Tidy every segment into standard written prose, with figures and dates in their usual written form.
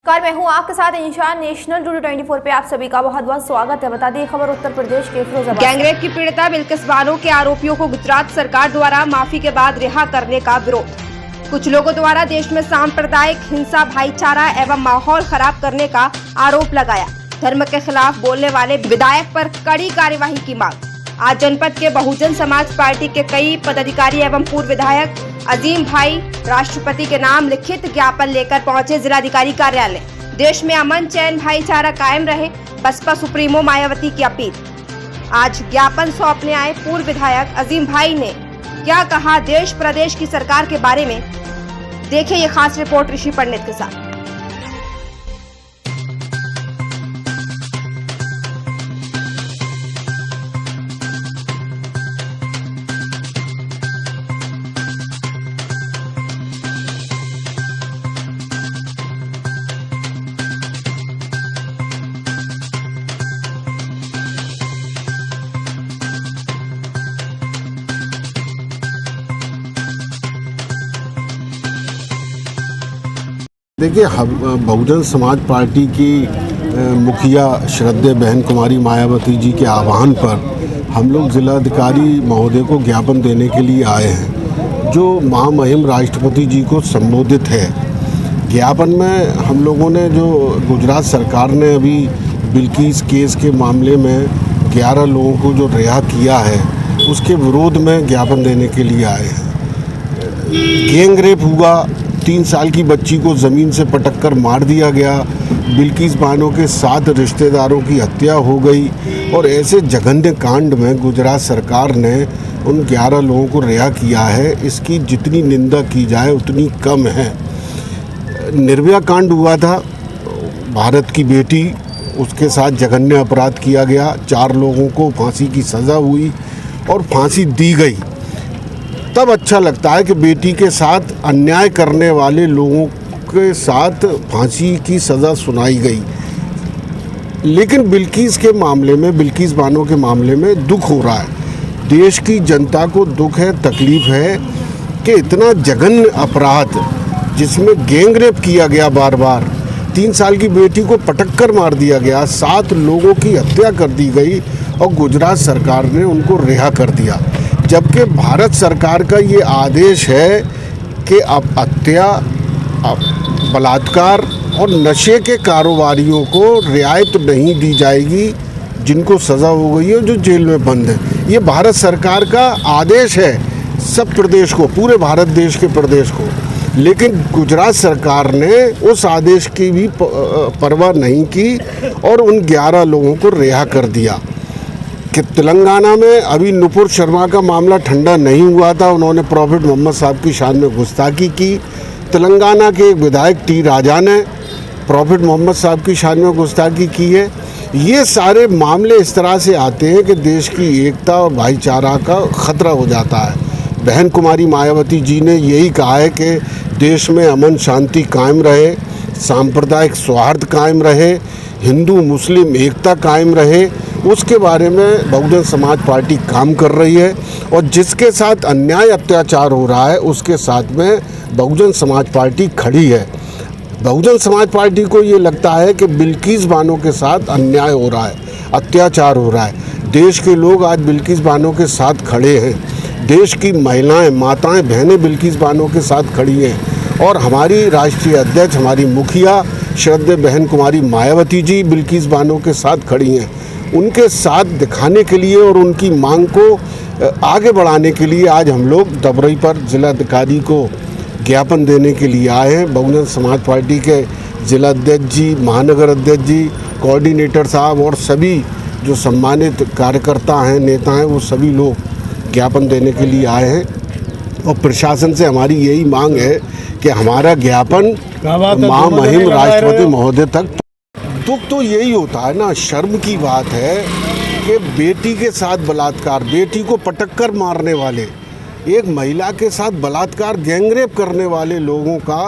नमस्कार, मैं हूं आपके साथ इंशान। नेशनल टुडे 24 पे आप सभी का बहुत बहुत स्वागत है। बता दें खबर उत्तर प्रदेश के फिरोजाबाद। गैंगरेप की पीड़िता बिल्किस बानो के आरोपियों को गुजरात सरकार द्वारा माफी के बाद रिहा करने का विरोध। कुछ लोगों द्वारा देश में सांप्रदायिक हिंसा, भाईचारा एवं माहौल खराब करने का आरोप लगाया। धर्म के खिलाफ बोलने वाले विधायक पर कड़ी कार्यवाही की मांग। आज जनपद के बहुजन समाज पार्टी के कई पदाधिकारी एवं पूर्व विधायक अजीम भाई राष्ट्रपति के नाम लिखित ज्ञापन लेकर पहुंचे जिलाधिकारी कार्यालय। देश में अमन, चैन, भाईचारा कायम रहे, बसपा सुप्रीमो मायावती की अपील। आज ज्ञापन सौंपने आए पूर्व विधायक अजीम भाई ने क्या कहा देश प्रदेश की सरकार के बारे में, देखिए ये खास रिपोर्ट ऋषि पंडित के साथ। देखिए, बहुजन समाज पार्टी की मुखिया श्रद्धेय बहन कुमारी मायावती जी के आह्वान पर हम लोग जिलाधिकारी महोदय को ज्ञापन देने के लिए आए हैं, जो महामहिम राष्ट्रपति जी को संबोधित है। ज्ञापन में हम लोगों ने जो गुजरात सरकार ने अभी बिल्किस केस के मामले में 11 लोगों को जो रिहा किया है, उसके विरोध में ज्ञापन देने के लिए आए हैं। गैंग रेप हुआ, 3 साल की बच्ची को ज़मीन से पटक कर मार दिया गया, बिल्किस बानो के 7 रिश्तेदारों की हत्या हो गई, और ऐसे जघन्य कांड में गुजरात सरकार ने उन 11 लोगों को रिहा किया है। इसकी जितनी निंदा की जाए उतनी कम है। निर्भया कांड हुआ था, भारत की बेटी, उसके साथ जघन्य अपराध किया गया, 4 लोगों को फांसी की सज़ा हुई और फांसी दी गई। तब अच्छा लगता है कि बेटी के साथ अन्याय करने वाले लोगों के साथ फांसी की सज़ा सुनाई गई। लेकिन बिल्किस के मामले में, बिल्किस बानो के मामले में दुख हो रहा है। देश की जनता को दुख है, तकलीफ़ है कि इतना जघन्य अपराध जिसमें गैंग रेप किया गया, बार बार 3 साल की बेटी को पटक कर मार दिया गया, 7 लोगों की हत्या कर दी गई और गुजरात सरकार ने उनको रिहा कर दिया। जबकि भारत सरकार का ये आदेश है कि अब हत्या, बलात्कार और नशे के कारोबारियों को रियायत नहीं दी जाएगी, जिनको सज़ा हो गई है, जो जेल में बंद है। ये भारत सरकार का आदेश है सब प्रदेश को, पूरे भारत देश के प्रदेश को। लेकिन गुजरात सरकार ने उस आदेश की भी परवाह नहीं की और उन 11 लोगों को रिहा कर दिया। कि तेलंगाना में अभी नुपुर शर्मा का मामला ठंडा नहीं हुआ था, उन्होंने प्रॉफिट मोहम्मद साहब की शान में गुस्ताखी की। तेलंगाना के एक विधायक टी राजा ने प्रॉफिट मोहम्मद साहब की शान में गुस्ताखी की है। ये सारे मामले इस तरह से आते हैं कि देश की एकता और भाईचारा का ख़तरा हो जाता है। बहन कुमारी मायावती जी ने यही कहा है कि देश में अमन शांति कायम रहे, सांप्रदायिक सौहार्द कायम रहे, हिंदू मुस्लिम एकता कायम रहे। उसके बारे में बहुजन समाज पार्टी काम कर रही है और जिसके साथ अन्याय अत्याचार हो रहा है उसके साथ में बहुजन समाज पार्टी खड़ी है। बहुजन समाज पार्टी को ये लगता है कि बिल्किस बानो के साथ अन्याय हो रहा है, अत्याचार हो रहा है। देश के लोग आज बिल्किस बानो के साथ खड़े हैं, देश की महिलाएं, माताएं, बहनें बिल्किस बानो के साथ खड़ी हैं और हमारी राष्ट्रीय अध्यक्ष, हमारी मुखिया श्रद्धेय बहन कुमारी मायावती जी बिल्किस बानो के साथ खड़ी हैं। उनके साथ दिखाने के लिए और उनकी मांग को आगे बढ़ाने के लिए आज हम लोग दबरई पर जिलाधिकारी को ज्ञापन देने के लिए आए हैं। बहुजन समाज पार्टी के जिला अध्यक्ष जी, महानगर अध्यक्ष जी, कोऑर्डिनेटर साहब और सभी जो सम्मानित कार्यकर्ता हैं, नेता हैं, वो सभी लोग ज्ञापन देने के लिए आए हैं। और प्रशासन से हमारी यही मांग है कि हमारा ज्ञापन महामहिम राष्ट्रपति महोदय तक। दुख तो यही होता है ना, शर्म की बात है कि बेटी के साथ बलात्कार, बेटी को पटक कर मारने वाले, एक महिला के साथ बलात्कार, गैंगरेप करने वाले लोगों का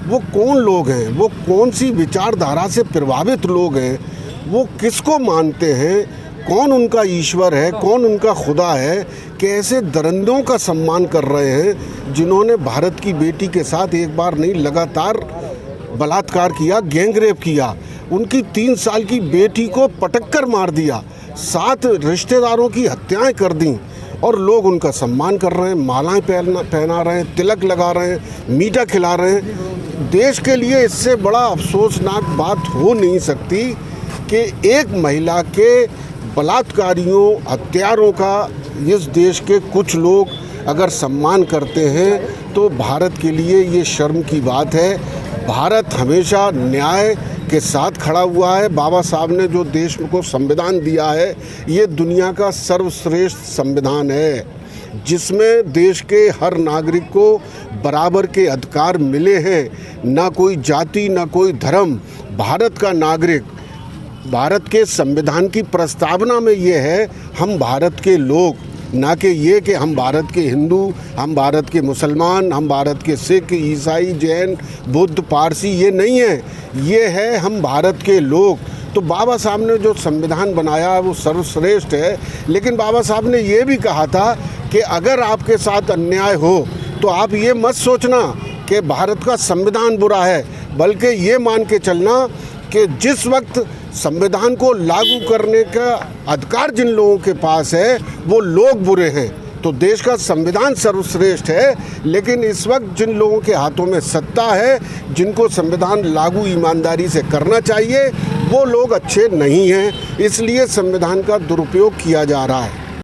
वो कौन लोग हैं, वो कौन सी विचारधारा से प्रभावित लोग हैं, वो किसको मानते हैं, कौन उनका ईश्वर है, कौन उनका खुदा है, कि ऐसे दरिंदों का सम्मान कर रहे हैं जिन्होंने भारत की बेटी के साथ एक बार नहीं लगातार बलात्कार किया, गैंगरेप किया, उनकी 3 साल की बेटी को पटक कर मार दिया, 7 रिश्तेदारों की हत्याएं कर दी और लोग उनका सम्मान कर रहे हैं, मालाएं पहना रहे हैं, तिलक लगा रहे हैं, मीठा खिला रहे हैं। देश के लिए इससे बड़ा अफसोसनाक बात हो नहीं सकती कि एक महिला के बलात्कारियों, हत्यारों का इस देश के कुछ लोग अगर सम्मान करते हैं तो भारत के लिए ये शर्म की बात है। भारत हमेशा न्याय के साथ खड़ा हुआ है। बाबा साहब ने जो देश को संविधान दिया है, ये दुनिया का सर्वश्रेष्ठ संविधान है, जिसमें देश के हर नागरिक को बराबर के अधिकार मिले हैं। ना कोई जाति, ना कोई धर्म। भारत का नागरिक, भारत के संविधान की प्रस्तावना में ये है, हम भारत के लोग, ना कि ये कि हम भारत के हिंदू, हम भारत के मुसलमान, हम भारत के सिख, ईसाई, जैन, बुद्ध, पारसी, ये नहीं है। ये है हम भारत के लोग। तो बाबा साहब ने जो संविधान बनाया वो सर्वश्रेष्ठ है, लेकिन बाबा साहब ने ये भी कहा था कि अगर आपके साथ अन्याय हो तो आप ये मत सोचना कि भारत का संविधान बुरा है, बल्कि ये मान के चलना कि जिस वक्त संविधान को लागू करने का अधिकार जिन लोगों के पास है वो लोग बुरे हैं। तो देश का संविधान सर्वश्रेष्ठ है, लेकिन इस वक्त जिन लोगों के हाथों में सत्ता है, जिनको संविधान लागू ईमानदारी से करना चाहिए, वो लोग अच्छे नहीं हैं, इसलिए संविधान का दुरुपयोग किया जा रहा है।